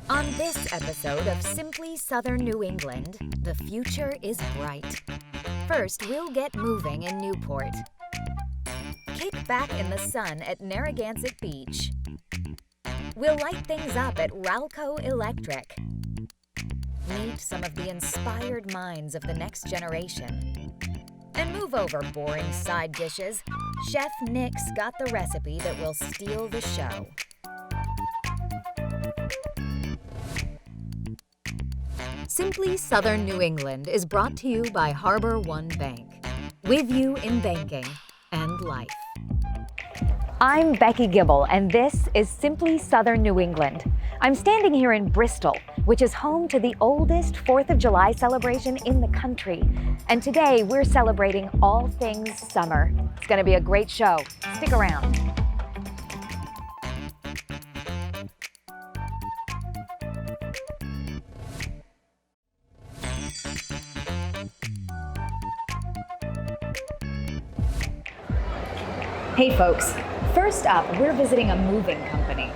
On this episode of Simply Southern New England, the future is bright. First, we'll get moving in Newport. Kick back in the sun at Narragansett Beach. We'll light things up at Ralco Electric. Meet some of the inspired minds of the next generation. And move over boring side dishes. Chef Nick's got the recipe that will steal the show. Simply Southern New England is brought to you by HarborOne Bank. With you in banking and life. I'm Becky Gibble, and this is Simply Southern New England. I'm standing here in Bristol, which is home to the oldest 4th of July celebration in the country. And today we're celebrating all things summer. It's going to be a great show. Stick around. Hey folks, first up, we're visiting a moving company.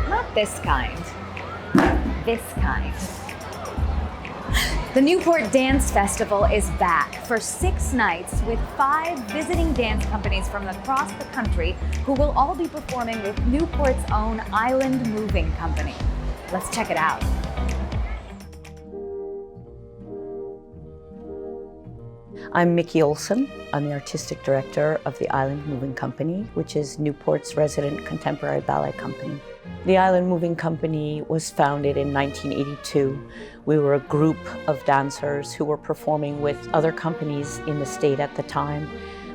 Not this kind, this kind. The Newport Dance Festival is back for 6 nights with 5 visiting dance companies from across the country who will all be performing with Newport's own Island Moving Company. Let's check it out. I'm Mickey Olson. I'm the artistic director of the Island Moving Company, which is Newport's resident contemporary ballet company. The Island Moving Company was founded in 1982. We were a group of dancers who were performing with other companies in the state at the time,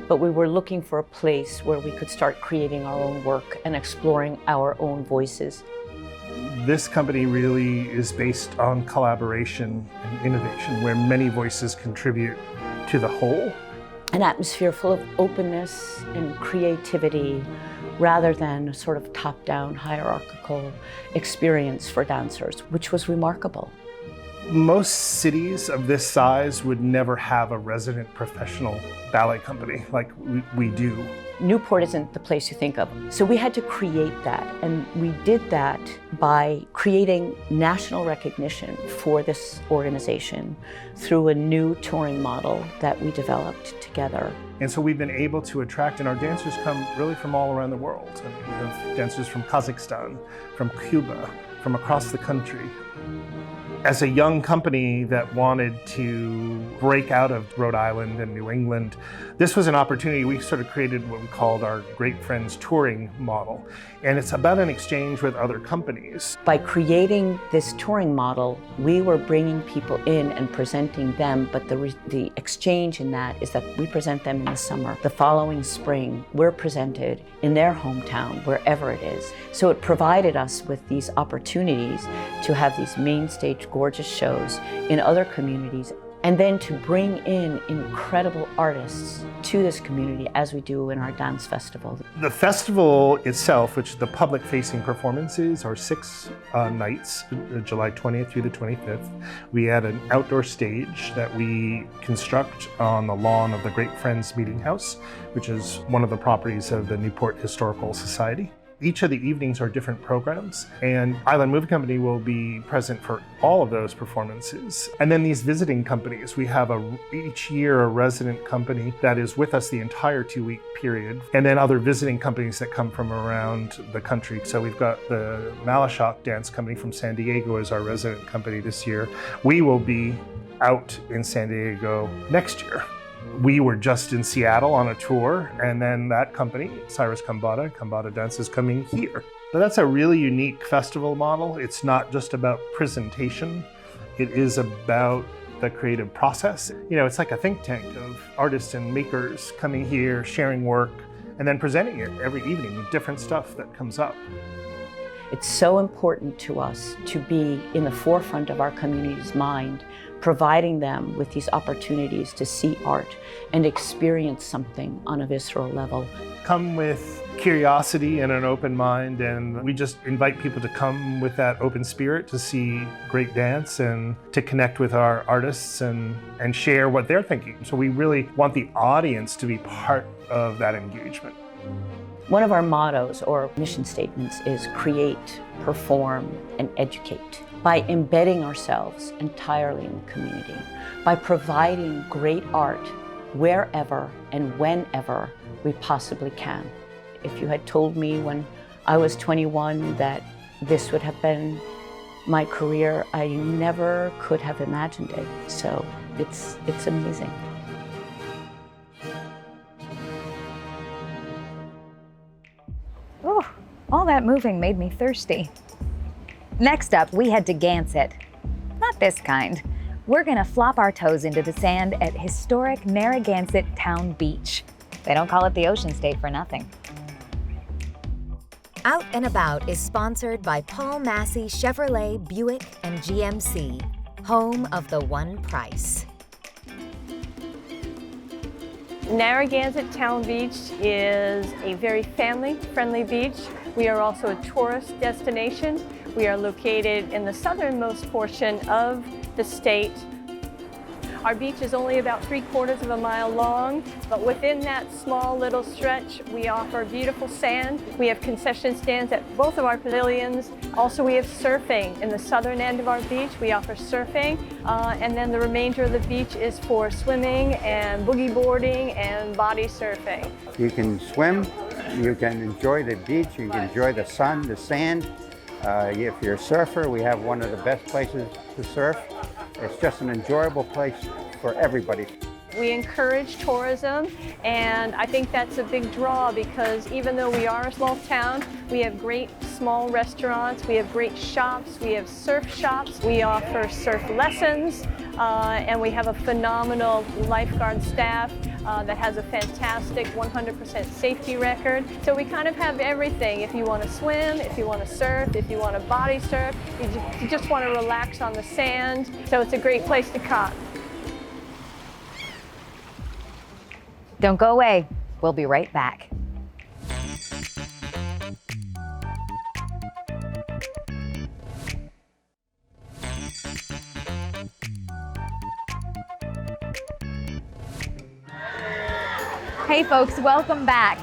but we were looking for a place where we could start creating our own work and exploring our own voices. This company really is based on collaboration and innovation, where many voices contribute to the whole. An atmosphere full of openness and creativity rather than a sort of top-down hierarchical experience for dancers, which was remarkable. Most cities of this size would never have a resident professional ballet company like we do. Newport isn't the place you think of. So we had to create that, and we did that by creating national recognition for this organization through a new touring model that we developed together. And so we've been able to attract, and our dancers come really from all around the world. I mean, we have dancers from Kazakhstan, from Cuba, from across the country. As a young company that wanted to break out of Rhode Island and New England, this was an opportunity. We sort of created what we called our Great Friends touring model. And it's about an exchange with other companies. By creating this touring model, we were bringing people in and presenting them, but the exchange in that is that we present them in the summer. The following spring, we're presented in their hometown, wherever it is. So it provided us with these opportunities to have these main stage gorgeous shows in other communities, and then to bring in incredible artists to this community as we do in our dance festival. The festival itself, which the public-facing performances, are 6 nights, July 20th through the 25th. We add an outdoor stage that we construct on the lawn of the Great Friends Meeting House, which is one of the properties of the Newport Historical Society. Each of the evenings are different programs, and Island Moving Company will be present for all of those performances. And then these visiting companies, we have each year a resident company that is with us the entire 2-week period, and then other visiting companies that come from around the country. So we've got the Malashok Dance Company from San Diego as our resident company this year. We will be out in San Diego next year. We were just in Seattle on a tour, and then that company, Cyrus Kambata Dance, is coming here. But that's a really unique festival model. It's not just about presentation. It is about the creative process. You know, it's like a think tank of artists and makers coming here, sharing work, and then presenting it every evening with different stuff that comes up. It's so important to us to be in the forefront of our community's mind, providing them with these opportunities to see art and experience something on a visceral level. Come with curiosity and an open mind, and we just invite people to come with that open spirit to see great dance and to connect with our artists and share what they're thinking. So we really want the audience to be part of that engagement. One of our mottos or mission statements is create, perform, and educate. By embedding ourselves entirely in the community, by providing great art wherever and whenever we possibly can. If you had told me when I was 21 that this would have been my career, I never could have imagined it. So it's amazing. Ooh, all that moving made me thirsty. Next up, we head to Gansett. Not this kind. We're gonna flop our toes into the sand at historic Narragansett Town Beach. They don't call it the Ocean State for nothing. Out and About is sponsored by Paul Massey Chevrolet, Buick, and GMC, home of the one price. Narragansett Town Beach is a very family-friendly beach. We are also a tourist destination. We are located in the southernmost portion of the state. Our beach is only about 3/4 of a mile long, but within that small little stretch, we offer beautiful sand. We have concession stands at both of our pavilions. Also, we have surfing in the southern end of our beach. We offer surfing, and then the remainder of the beach is for swimming and boogie boarding and body surfing. You can swim, you can enjoy the beach, you can enjoy the sun, the sand. If you're a surfer, we have one of the best places to surf. It's just an enjoyable place for everybody. We encourage tourism, and I think that's a big draw because even though we are a small town, we have great small restaurants, we have great shops, we have surf shops, we offer surf lessons, and we have a phenomenal lifeguard staff that has a fantastic 100% safety record. So we kind of have everything. If you want to swim, if you want to surf, if you want to body surf, you just want to relax on the sand. So it's a great place to come. Don't go away. We'll be right back. Hey folks, welcome back.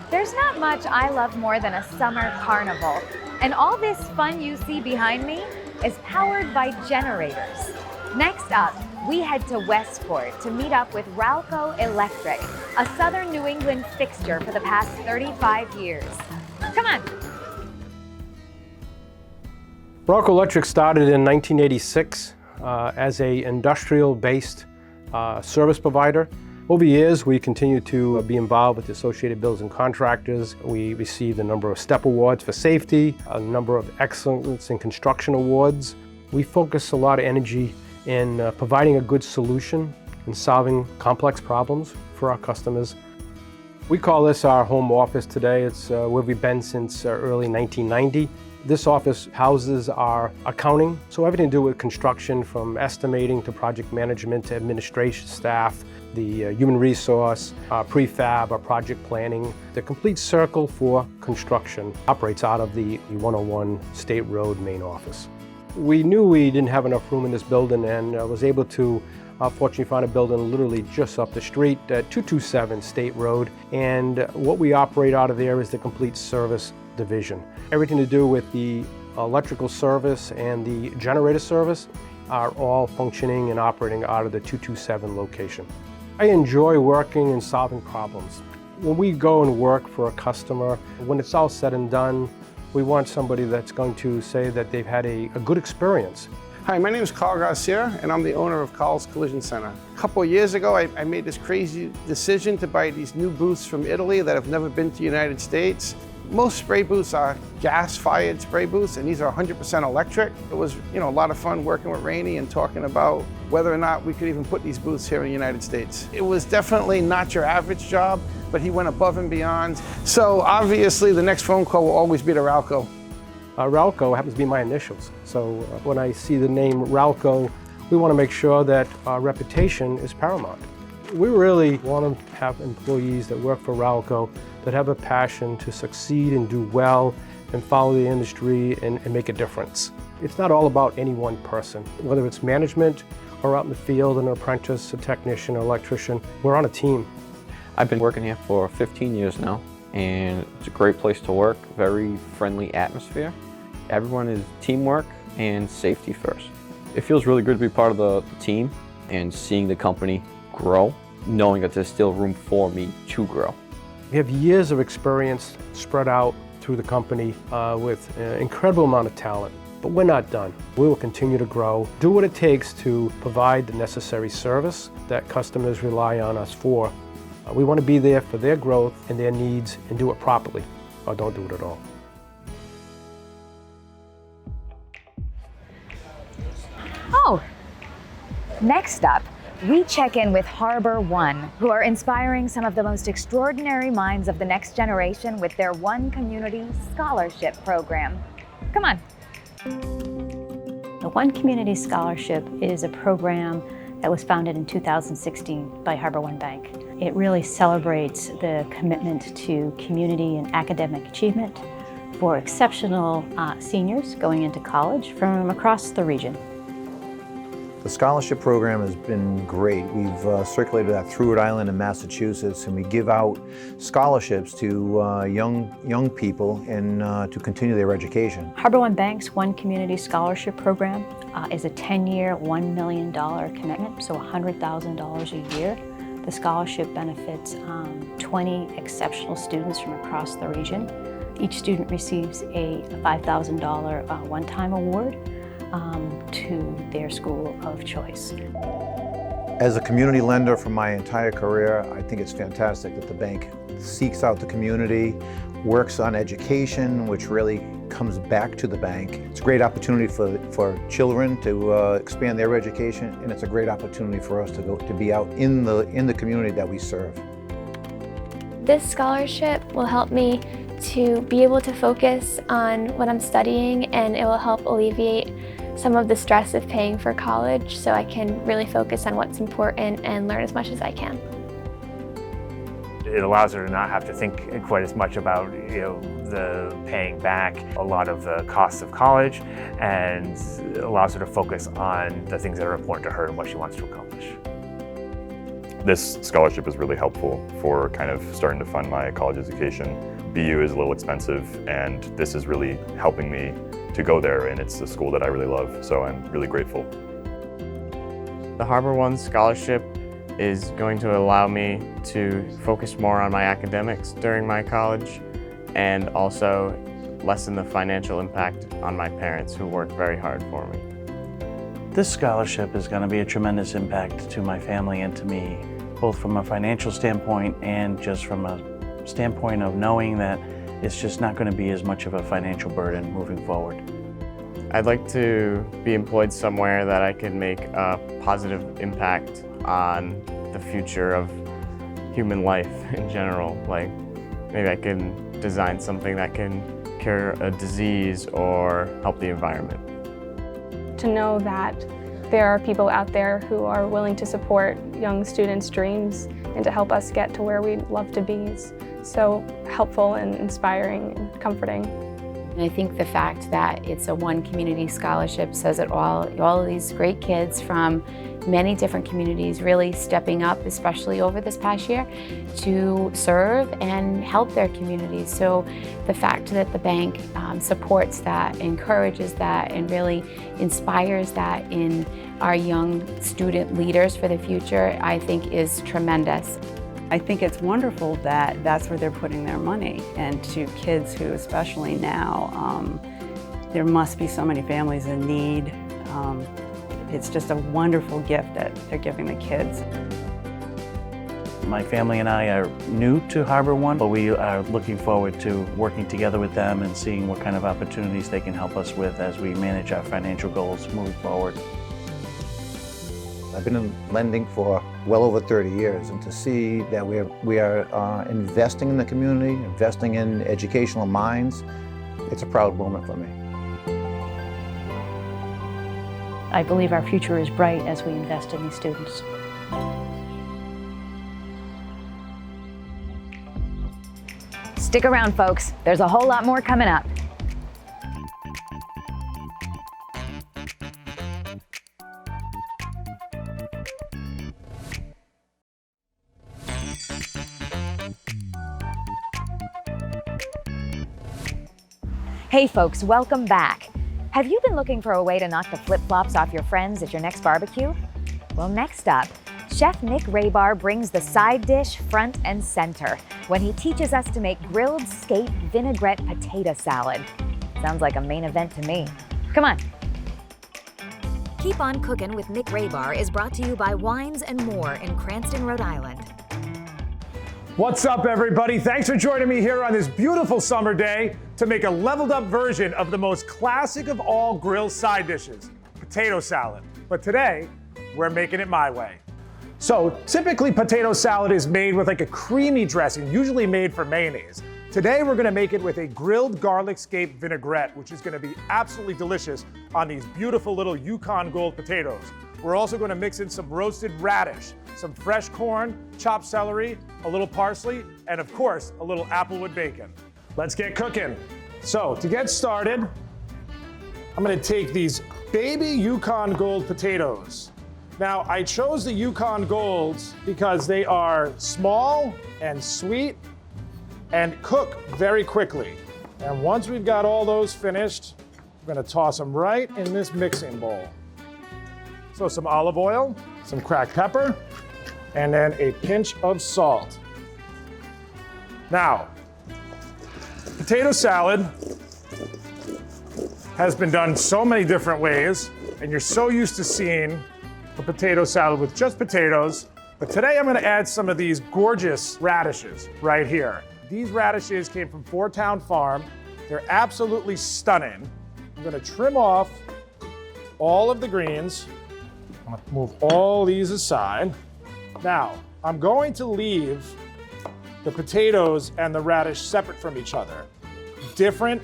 There's not much I love more than a summer carnival. And all this fun you see behind me is powered by generators. Next up, we head to Westport to meet up with Ralco Electric, a southern New England fixture for the past 35 years. Come on. Ralco Electric started in 1986 as an industrial-based service provider. Over the years, we continue to be involved with the Associated Builders and Contractors. We received a number of STEP awards for safety, a number of excellence in construction awards. We focus a lot of energy in providing a good solution and solving complex problems for our customers. We call this our home office today. It's where we've been since early 1990. This office houses our accounting, so everything to do with construction, from estimating to project management to administration staff, the human resource, prefab, our project planning. The complete circle for construction operates out of the 101 State Road main office. We knew we didn't have enough room in this building, and was able to fortunately find a building literally just up the street at 227 State Road. And what we operate out of there is the complete service division. Everything to do with the electrical service and the generator service are all functioning and operating out of the 227 location. I enjoy working and solving problems. When we go and work for a customer, when it's all said and done, we want somebody that's going to say that they've had a good experience. Hi, my name is Carl Garcia, and I'm the owner of Carl's Collision Center. A couple of years ago, I made this crazy decision to buy these new booths from Italy that have never been to the United States. Most spray booths are gas-fired spray booths, and these are 100% electric. It was, a lot of fun working with Rainey and talking about whether or not we could even put these booths here in the United States. It was definitely not your average job, but he went above and beyond. So obviously, the next phone call will always be to Ralco. Ralco happens to be my initials. So when I see the name Ralco, we want to make sure that our reputation is paramount. We really want to have employees that work for Ralco that have a passion to succeed and do well and follow the industry and make a difference. It's not all about any one person. Whether it's management or out in the field, an apprentice, a technician, an electrician, we're on a team. I've been working here for 15 years now. and it's a great place to work, very friendly atmosphere. Everyone is teamwork and safety first. It feels really good to be part of the team and seeing the company grow, knowing that there's still room for me to grow. We have years of experience spread out through the company with an incredible amount of talent. But we're not done. We will continue to grow, do what it takes to provide the necessary service that customers rely on us for. We want to be there for their growth and their needs and do it properly, or don't do it at all. Oh, next up, we check in with HarborOne, who are inspiring some of the most extraordinary minds of the next generation with their One Community Scholarship Program. Come on. The One Community Scholarship is a program that was founded in 2016 by HarborOne Bank. It really celebrates the commitment to community and academic achievement for exceptional seniors going into college from across the region. The scholarship program has been great. We've circulated that through Rhode Island and Massachusetts, and we give out scholarships to young people and to continue their education. HarborOne Bank's One Community Scholarship Program is a 10-year, $1 million commitment, so $100,000 a year. The scholarship benefits 20 exceptional students from across the region. Each student receives a $5,000 one-time award to their school of choice. As a community lender for my entire career, I think it's fantastic that the bank seeks out the community, works on education, which really comes back to the bank. It's a great opportunity for children to expand their education, and it's a great opportunity for us to be out in the community that we serve. This scholarship will help me to be able to focus on what I'm studying, and it will help alleviate some of the stress of paying for college so I can really focus on what's important and learn as much as I can. It allows her to not have to think quite as much about the paying back a lot of the costs of college, and allows her to focus on the things that are important to her and what she wants to accomplish. This scholarship is really helpful for kind of starting to fund my college education. BU is a little expensive, and this is really helping me to go there, and it's a school that I really love, so I'm really grateful. The HarborOne Scholarship is going to allow me to focus more on my academics during my college, and also lessen the financial impact on my parents, who work very hard for me. This scholarship is going to be a tremendous impact to my family and to me, both from a financial standpoint and just from a standpoint of knowing that it's just not going to be as much of a financial burden moving forward. I'd like to be employed somewhere that I can make a positive impact on the future of human life in general. Like maybe I can design something that can cure a disease or help the environment. To know that there are people out there who are willing to support young students' dreams and to help us get to where we'd love to be is so helpful and inspiring and comforting. And I think the fact that it's a One Community Scholarship says it all. All of these great kids from many different communities really stepping up, especially over this past year, to serve and help their communities. So the fact that the bank supports that, encourages that, and really inspires that in our young student leaders for the future, I think is tremendous. I think it's wonderful that that's where they're putting their money, and to kids who, especially now, there must be so many families in need. It's just a wonderful gift that they're giving the kids. My family and I are new to HarborOne, but we are looking forward to working together with them and seeing what kind of opportunities they can help us with as we manage our financial goals moving forward. I've been in lending for well over 30 years, and to see that we are investing in the community, investing in educational minds, it's a proud moment for me. I believe our future is bright as we invest in these students. Stick around, folks. There's a whole lot more coming up. Hey folks, welcome back. Have you been looking for a way to knock the flip-flops off your friends at your next barbecue? Well, next up, Chef Nick Rabar brings the side dish front and center when he teaches us to make grilled Scape vinaigrette potato salad. Sounds like a main event to me. Come on. Keep on Cooking with Nick Rabar is brought to you by Wines & More in Cranston, Rhode Island. What's up, everybody? Thanks for joining me here on this beautiful summer day to make a leveled up version of the most classic of all grilled side dishes, potato salad. But today, we're making it my way. So typically potato salad is made with like a creamy dressing, usually made for mayonnaise. Today we're gonna make it with a grilled garlic Scape vinaigrette, which is gonna be absolutely delicious on these beautiful little Yukon Gold potatoes. We're also gonna mix in some roasted radish, some fresh corn, chopped celery, a little parsley, and of course, a little applewood bacon. Let's get cooking. So to get started, I'm gonna take these baby Yukon Gold potatoes. Now, I chose the Yukon Golds because they are small and sweet and cook very quickly. And once we've got all those finished, we're gonna toss them right in this mixing bowl. So some olive oil, some cracked pepper, and then a pinch of salt. Now, potato salad has been done so many different ways, and you're so used to seeing a potato salad with just potatoes, but today I'm gonna add some of these gorgeous radishes right here. These radishes came from Four Town Farm. They're absolutely stunning. I'm gonna trim off all of the greens. I'm gonna move all these aside. Now, I'm going to leave the potatoes and the radish separate from each other. Different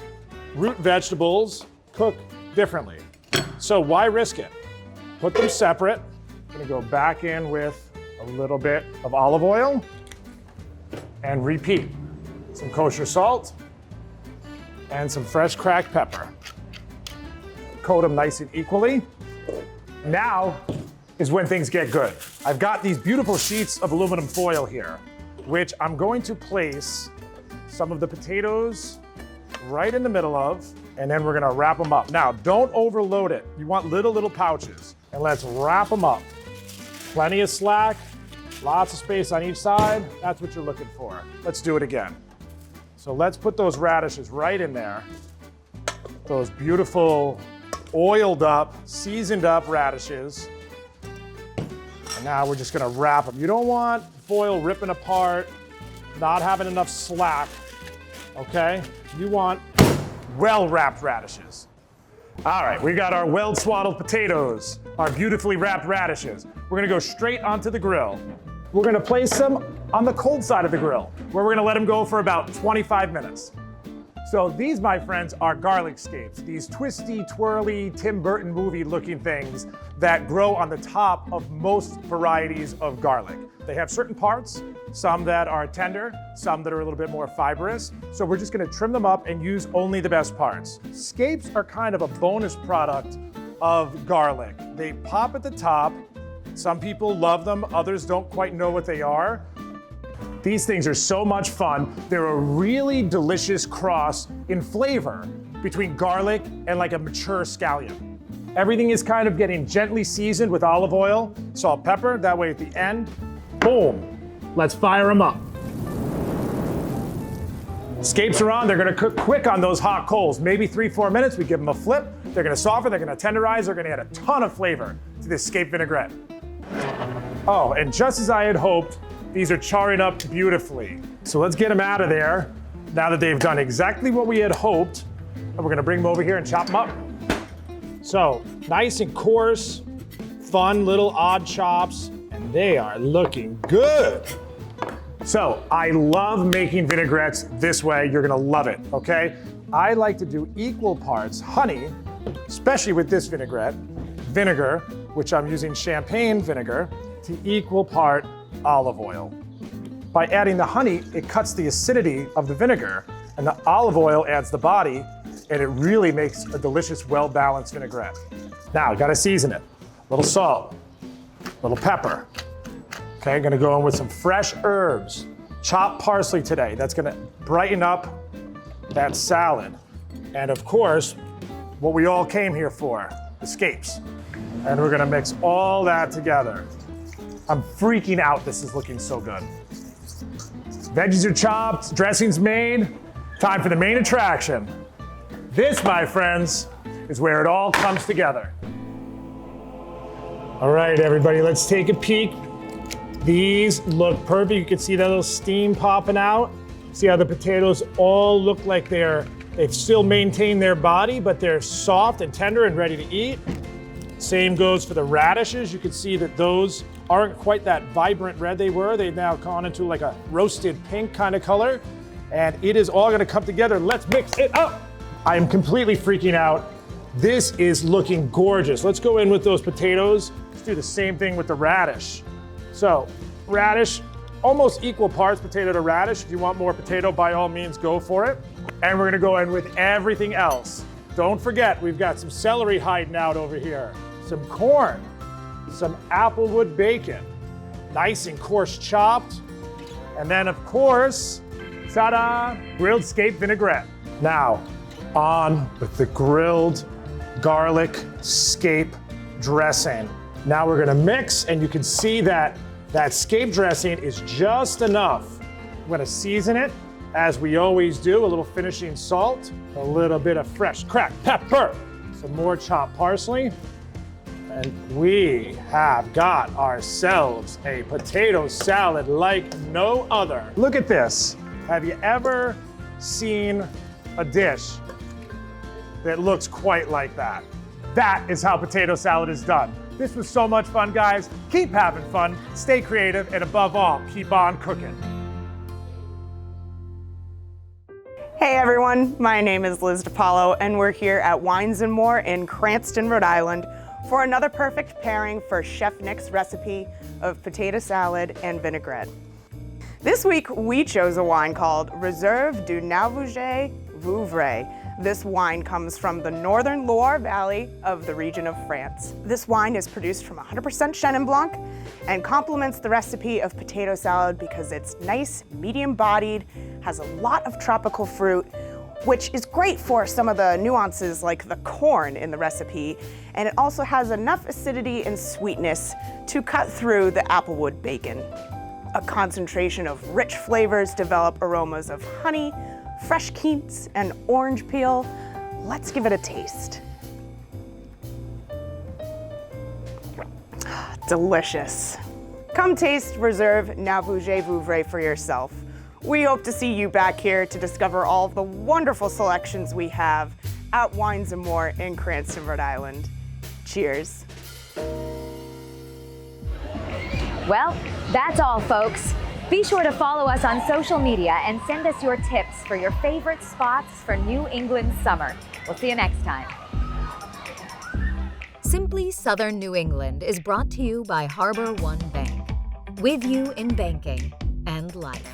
root vegetables cook differently. So why risk it? Put them separate. I'm gonna go back in with a little bit of olive oil and repeat. Some kosher salt and some fresh cracked pepper. Coat them nice and equally. Now is when things get good. I've got these beautiful sheets of aluminum foil here, which I'm going to place some of the potatoes right in the middle of, and then we're gonna wrap them up. Now, don't overload it. You want little pouches. And let's wrap them up. Plenty of slack, lots of space on each side. That's what you're looking for. Let's do it again. So let's put those radishes right in there. Those beautiful, oiled up, seasoned up radishes. And now we're just gonna wrap them. You don't want foil ripping apart, not having enough slack, okay? You want well-wrapped radishes. All right, we got our well-swaddled potatoes, our beautifully wrapped radishes. We're gonna go straight onto the grill. We're gonna place them on the cold side of the grill, where we're gonna let them go for about 25 minutes. So these, my friends, are garlic scapes, these twisty, twirly, Tim Burton movie looking things that grow on the top of most varieties of garlic. They have certain parts, some that are tender, some that are a little bit more fibrous. So we're just gonna trim them up and use only the best parts. Scapes are kind of a bonus product of garlic. They pop at the top. Some people love them, others don't quite know what they are. These things are so much fun. They're a really delicious cross in flavor between garlic and like a mature scallion. Everything is kind of getting gently seasoned with olive oil, salt, pepper. That way at the end, boom, let's fire them up. Scapes are on, they're gonna cook quick on those hot coals. Maybe 3-4 minutes, we give them a flip. They're gonna soften, they're gonna tenderize, they're gonna add a ton of flavor to this Scape vinaigrette. Oh, and just as I had hoped, these are charring up beautifully. So let's get them out of there now that they've done exactly what we had hoped. And we're gonna bring them over here and chop them up. So nice and coarse, fun little odd chops, and they are looking good. So I love making vinaigrettes this way. You're gonna love it, okay? I like to do equal parts honey, especially with this vinaigrette, vinegar, which I'm using champagne vinegar, to equal part olive oil. By adding the honey, it cuts the acidity of the vinegar, and the olive oil adds the body, and it really makes a delicious, well-balanced vinaigrette. Now, gotta season it. A little salt, a little pepper. Okay, gonna go in with some fresh herbs, chopped parsley today. That's gonna brighten up that salad. and of course, what we all came here for, the Scapes. And we're gonna mix all that together. I'm freaking out, this is looking so good. Veggies are chopped, dressing's made. Time for the main attraction. This, my friends, is where it all comes together. All right, everybody, let's take a peek. These look perfect. You can see that little steam popping out. See how the potatoes all look like they've still maintained their body, but they're soft and tender and ready to eat. Same goes for the radishes. You can see that those aren't quite that vibrant red they were. They've now gone into like a roasted pink kind of color, and it is all gonna come together. Let's mix it up. I am completely freaking out. This is looking gorgeous. Let's go in with those potatoes. Let's do the same thing with the radish. So, radish, almost equal parts potato to radish. If you want more potato, by all means, go for it. And we're gonna go in with everything else. Don't forget, we've got some celery hiding out over here, some corn, some applewood bacon, nice and coarse chopped. And then, of course, ta-da, grilled Scape vinaigrette. Now, on with the grilled garlic Scape dressing. Now we're gonna mix, and you can see that Scape dressing is just enough. I'm gonna season it, as we always do, a little finishing salt, a little bit of fresh cracked pepper, some more chopped parsley, and we have got ourselves a potato salad like no other. Look at this. Have you ever seen a dish that looks quite like that? That is how potato salad is done. This was so much fun, guys. Keep having fun, stay creative, and above all, keep on cooking. Hey everyone, my name is Liz DiPaolo, and we're here at Wines & More in Cranston, Rhode Island for another perfect pairing for Chef Nick's recipe of potato salad and vinaigrette. This week, we chose a wine called Reserve du Narragansett Vouvray. This wine comes from the northern Loire Valley of the region of France. This wine is produced from 100% Chenin Blanc and complements the recipe of potato salad because it's nice, medium-bodied, has a lot of tropical fruit, which is great for some of the nuances like the corn in the recipe, and it also has enough acidity and sweetness to cut through the applewood bacon. A concentration of rich flavors develop aromas of honey, fresh quince, and orange peel. Let's give it a taste. Delicious. Come taste Reserve Narragansett Vouvray for yourself. We hope to see you back here to discover all of the wonderful selections we have at Wines & More in Cranston, Rhode Island. Cheers. Well, that's all, folks. Be sure to follow us on social media and send us your tips for your favorite spots for New England summer. We'll see you next time. Simply Southern New England is brought to you by HarborOne Bank. With you in banking and life.